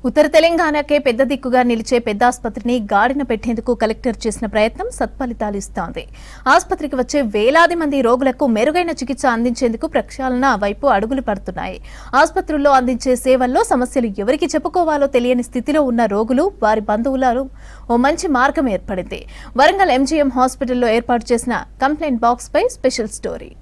ఉత్తర తెలంగాణకే పెద్ద దిక్కుగా నిలిచే పెద్ద ఆసుపత్రిని గాడిన పెట్టేందుకు కలెక్టర్ చేసిన ప్రయత్నం సత్ఫలితాలు ఇస్తోంది. ఆసుపత్రికి వచ్చే వేలాది మంది రోగులకు మెరుగైన చికిత్స అందించేందుకు ప్రక్షాళన వైపు అడుగులు పడుతున్నాయి. ఆసుపత్రుల్లో అందించే సేవల్లో సమస్యలు ఎవరికి చెప్పుకోవాలో తెలియని స్థితిలో ఉన్న రోగులు, వారి బంధువులకు ఓ మంచి మార్గం ఏర్పడింది. వరంగల్ ఎంజీఎం హాస్పిటల్లో ఏర్పాటు చేసిన కంప్లైంట్ బాక్స్ పై special story.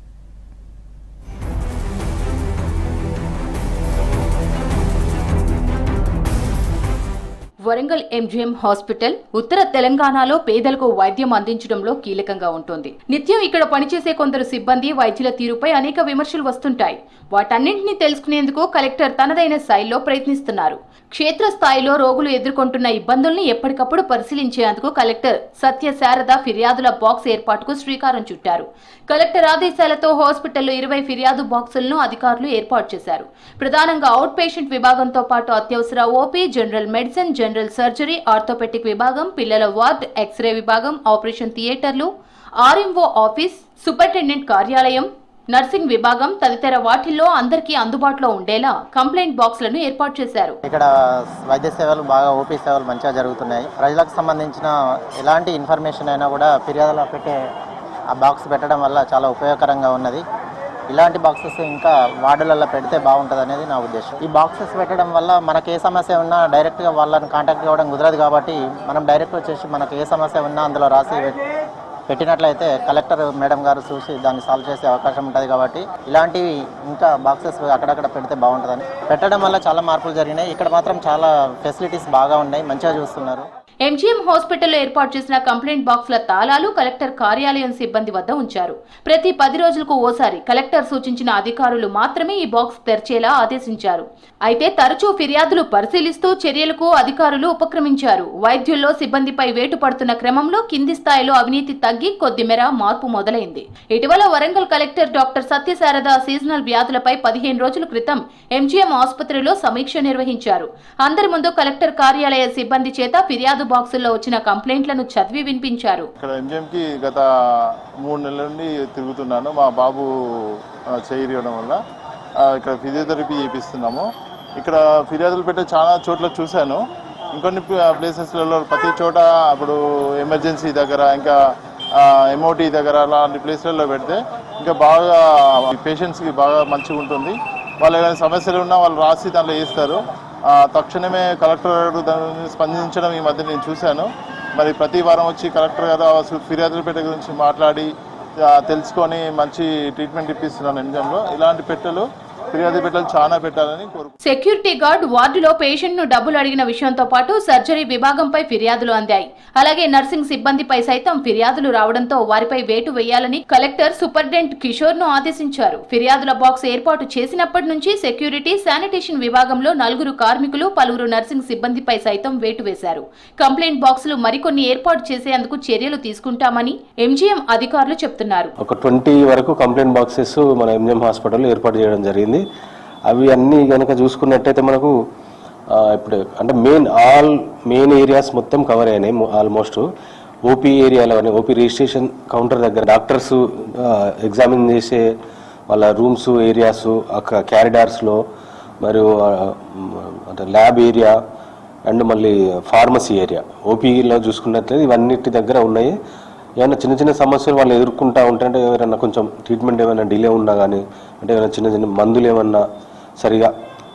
Warangal MGM hospital ఉత్తర తెలంగాణలో పేదలకు వైద్యం అందించడంలో కీలకంగా ఉంటుంది. నిత్యం ఇక్కడ పనిచేసే కొందరు సిబ్బంది, వైద్యుల తీరుపై అనేక విమర్శలు వస్తుంటాయి. వాటన్నింటినీ తెలుసుకునేందుకు కలెక్టర్ తనదైన శైలిలో ప్రయత్నిస్తున్నారు. క్షేత్రస్థాయిలో రోగులు ఎదుర్కొంటున్న ఇబ్బందుల్ని ఎప్పటికప్పుడు పరిశీలించేందుకు కలెక్టర్ సత్యశారద ఫిర్యాదుల బాక్స్ ఏర్పాటుకు శ్రీకారం చుట్టారు. కలెక్టర్ ఆదేశాలతో హాస్పిటల్లో 20 ఫిర్యాదు బాక్సులను అధికారులు ఏర్పాటు చేశారు. ప్రధానంగా అవుట్ పేషెంట్ విభాగంతో పాటు అత్యవసర OP, general medicine, general surgery, orthopedic విభాగం, పిల్లల వార్డ్, ఎక్స్రే విభాగం, ఆపరేషన్ థియేటర్లు, ఆర్ఎంఓ ఆఫీస్, సూపరింటెండెంట్ కార్యాలయం, నర్సింగ్ విభాగం తదితర వాటిల్లో అందరికీ అందుబాటులో ఉండేలా కంప్లైంట్ బాక్స్లను ఏర్పాటు చేశారు. ఇక్కడ వైద్య సేవలు బాగా, ఓపీ సేవలు మంచిగా జరుగుతున్నాయి. ప్రజలకు సంబంధించిన ఎలాంటి ఇన్ఫర్మేషన్ అయినా కూడా ఫిర్యాదులో పెట్టే ఆ బాక్స్ పెట్టడం వల్ల చాలా ఉపయోగకరంగా ఉన్నది. ఇలాంటి బాక్సెస్ ఇంకా వార్డులలో పెడితే బాగుంటుంది అనేది నా ఉద్దేశం. ఈ బాక్సెస్ పెట్టడం వల్ల మనకు ఏ సమస్య ఉన్నా డైరెక్ట్గా వాళ్ళని కాంటాక్ట్ అవ్వడం కుదరదు కాబట్టి మనం డైరెక్ట్ వచ్చేసి మనకు ఏ సమస్య ఉన్నా అందులో రాసి పెట్టినట్లయితే కలెక్టర్ మేడం గారు చూసి దాన్ని సాల్వ్ చేసే అవకాశం ఉంటుంది. కాబట్టి ఇలాంటివి ఇంకా బాక్సెస్ అక్కడక్కడ పెడితే బాగుంటుందని పెట్టడం వల్ల చాలా మార్పులు జరిగినాయి. ఇక్కడ మాత్రం చాలా ఫెసిలిటీస్ బాగా ఉన్నాయి, మంచిగా చూస్తున్నారు. ఎంజీఎం హాస్పిటల్లో ఏర్పాటు చేసిన కంప్లైంట్ బాక్స్ల తాళాలు కలెక్టర్ కార్యాలయం సిబ్బంది వద్ద ఉంచారు. ప్రతి 10 రోజులకు ఓసారి కలెక్టర్ సూచించిన అధికారులు మాత్రమే ఈ బాక్స్ తెరిచేలా ఆదేశించారు. అయితే తరచూ ఫిర్యాదులు పరిశీలిస్తూ చర్యలకు అధికారులు ఉపక్రమించారు. వైద్యుల్లో సిబ్బందిపై వేటు పడుతున్న క్రమంలో కింది స్థాయిలో అవినీతి తగ్గి కొద్దిమేర మార్పు మొదలైంది. ఇటీవల Warangal collector doctor Satyasarada seasonal వ్యాధులపై 15 రోజుల క్రితం ఎంజీఎం ఆసుపత్రిలో సమీక్ష నిర్వహించారు. అందరి ముందు కలెక్టర్ కార్యాలయ సిబ్బంది చేత ఫిర్యాదు బాక్సుల్లో వచ్చిన కంప్లైంట్లను చదివి వినిపించారు. ఇక్కడ ఎంజీఎంకి గత 3 నెలల నుండి తిరుగుతున్నాను. మా బాబు చేయిరియడం వల్ల ఇక్కడ ఫిజియోథెరపీ చేపిస్తున్నాము. ఇక్కడ ఫిర్యాదులు పెట్టే చాలా చోట్ల చూశాను. ఇంకొన్ని ప్లేసెస్లలో ప్రతి చోట ఇప్పుడు ఎమర్జెన్సీ దగ్గర, ఇంకా ఎంఓటీ దగ్గర అలాంటి ప్లేస్లలో పెడితే ఇంకా బాగా పేషెంట్స్కి బాగా మంచిగా ఉంటుంది. వాళ్ళు ఏమైనా సమస్యలు ఉన్నా వాళ్ళు రాసి దాంట్లో వేస్తారు. తక్షణమే కలెక్టర్ గారు దాన్ని స్పందించడం ఈ మధ్య నేను చూశాను. మరి ప్రతి వారం వచ్చి కలెక్టర్ గారు ఫిర్యాదుల పెట్టె గురించి మాట్లాడి తెలుసుకొని మంచి ట్రీట్మెంట్ ఇప్పిస్తున్నాను. ఎంజంలో ఇలాంటి పెట్టెలు, ఫిర్యాదు పెట్టెలు చాలా పెట్టాలని కోరుకుంటున్నాను. సెక్యూరిటీ గార్డ్ వార్డులో పేషెంట్ ను డబ్బులు అడిగిన విషయంతో పాటు సర్జరీ విభాగంపై ఫిర్యాదులు అందాయి. అలాగే నర్సింగ్ సిబ్బందిపై సైతం ఫిర్యాదులు రావడంతో వారిపై వేటు వేయాలని కలెక్టర్ సూపరింటెండెంట్ కిషోర్ ను ఆదేశించారు. ఫిర్యాదుల బాక్స్ ఏర్పాటు చేసినప్పటి నుంచి సెక్యూరిటీ, శానిటేషన్ విభాగంలో 4 కార్మికులు, పలువురు నర్సింగ్ సిబ్బందిపై సైతం వేటు వేశారు. కంప్లైంట్ బాక్సులు మరికొన్ని ఏర్పాటు చేసేందుకు చర్యలు తీసుకుంటామని ఎంజీఎం అధికారులు చెప్తున్నారు. ఒక 20 వరకు కంప్లైంట్ బాక్సెస్ మన ఎంజీఎం హాస్పిటల్లో ఏర్పాటు చేయడం జరిగింది. అవి అన్నీ కనుక చూసుకున్నట్టయితే మనకు ఇప్పుడు అంటే మెయిన్ ఏరియాస్ మొత్తం కవర్ అయినాయి. ఆల్మోస్ట్ ఓపీ ఏరియాలో, ఓపీ రిజిస్ట్రేషన్ కౌంటర్ దగ్గర డాక్టర్స్ ఎగ్జామిన్ చేసే వాళ్ళ రూమ్స్, ఏరియాస్, క్యారిడార్స్లో, మరియు అంటే ల్యాబ్ ఏరియా అండ్ మళ్ళీ ఫార్మసీ ఏరియా, ఓపీలో చూసుకున్నట్లయితే ఇవన్నిటి దగ్గర ఉన్నాయి. ఏమైనా చిన్న చిన్న సమస్యలు వాళ్ళు ఎదుర్కొంటూ ఉంటే, ఎవరైనా కొంచెం ట్రీట్మెంట్ ఏమైనా డిలే ఉన్నా కానీ, అంటే ఏమైనా చిన్న చిన్న మందులు ఏమన్నా సరిగా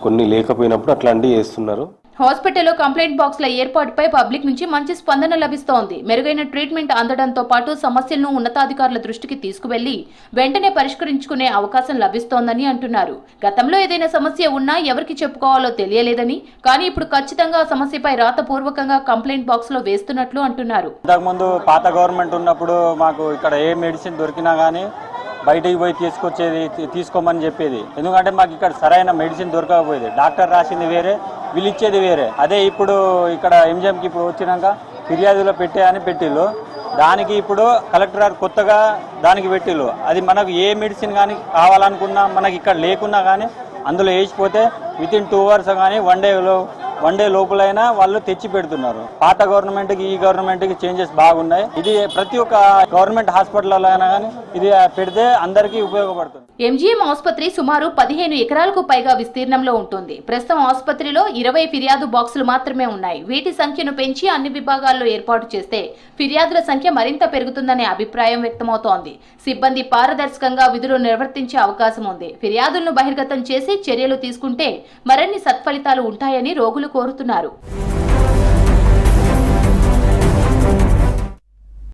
కొన్ని లేకపోయినప్పుడు అట్లాంటివి చేస్తున్నారు. హాస్పిటల్లో కంప్లైంట్ బాక్స్ల ఏర్పాటుపై పబ్లిక్ నుంచి మంచి స్పందన లభిస్తోంది. మెరుగైన ట్రీట్మెంట్ అందడంతో పాటు సమస్యలను ఉన్నతాధికారుల దృష్టికి తీసుకువెళ్లి వెంటనే పరిష్కరించుకునే అవకాశం లభిస్తోందని అంటున్నారు. గతంలో ఏదైనా సమస్య ఉన్నా ఎవరికి చెప్పుకోవాలో తెలియలేదని, కానీ ఇప్పుడు ఖచ్చితంగా ఆ సమస్యపై రాతపూర్వకంగా కంప్లైంట్ బాక్స్ లో వేస్తున్నట్లు అంటున్నారు. ఇంతకుముందు పాత గవర్నమెంట్ ఉన్నప్పుడు మాకు ఇక్కడ ఏ మెడిసిన్ దొరికినా కానీ బయటికి పోయి తీసుకోమని చెప్పేది. ఎందుకంటే మాకు ఇక్కడ సరైన మెడిసిన్ దొరకకపోయేది. డాక్టర్ రాసింది వేరే, వీళ్ళు ఇచ్చేది వేరే. అదే ఇప్పుడు ఇక్కడ ఎంజీఎంకి ఇప్పుడు వచ్చినాక ఫిర్యాదులో అని పెట్టిళ్ళు. దానికి ఇప్పుడు కలెక్టర్ గారు కొత్తగా దానికి పెట్టిళ్ళు. అది మనకు ఏ మెడిసిన్ కానీ కావాలనుకున్నా, మనకి ఇక్కడ లేకున్నా కానీ అందులో వేసిపోతే వితిన్ 2 అవర్స్ కానీ 1 డేలో 1 డే లోపలైనా వాళ్ళు తెచ్చి పెడుతున్నారు. పాత గవర్నమెంట్కి ఈ గవర్నమెంట్కి చేంజెస్ బాగున్నాయి. ఇది ప్రతి ఒక్క గవర్నమెంట్ హాస్పిటల్లో అయినా కానీ ఇది పెడితే అందరికీ ఉపయోగపడుతుంది. ఎంజీఎం ఆసుపత్రి సుమారు 15 ఎకరాలకు పైగా విస్తీర్ణంలో ఉంటుంది. ప్రస్తుతం ఆసుపత్రిలో 20 ఫిర్యాదు బాక్సులు మాత్రమే ఉన్నాయి. వీటి సంఖ్యను పెంచి అన్ని విభాగాల్లో ఏర్పాటు చేస్తే ఫిర్యాదుల సంఖ్య మరింత పెరుగుతుందనే అభిప్రాయం వ్యక్తమవుతోంది. సిబ్బంది పారదర్శకంగా విధులు నిర్వర్తించే అవకాశం ఉంది. ఫిర్యాదులను బహిర్గతం చేసి చర్యలు తీసుకుంటే మరిన్ని సత్ఫలితాలు ఉంటాయని రోగులు కోరుతున్నారు.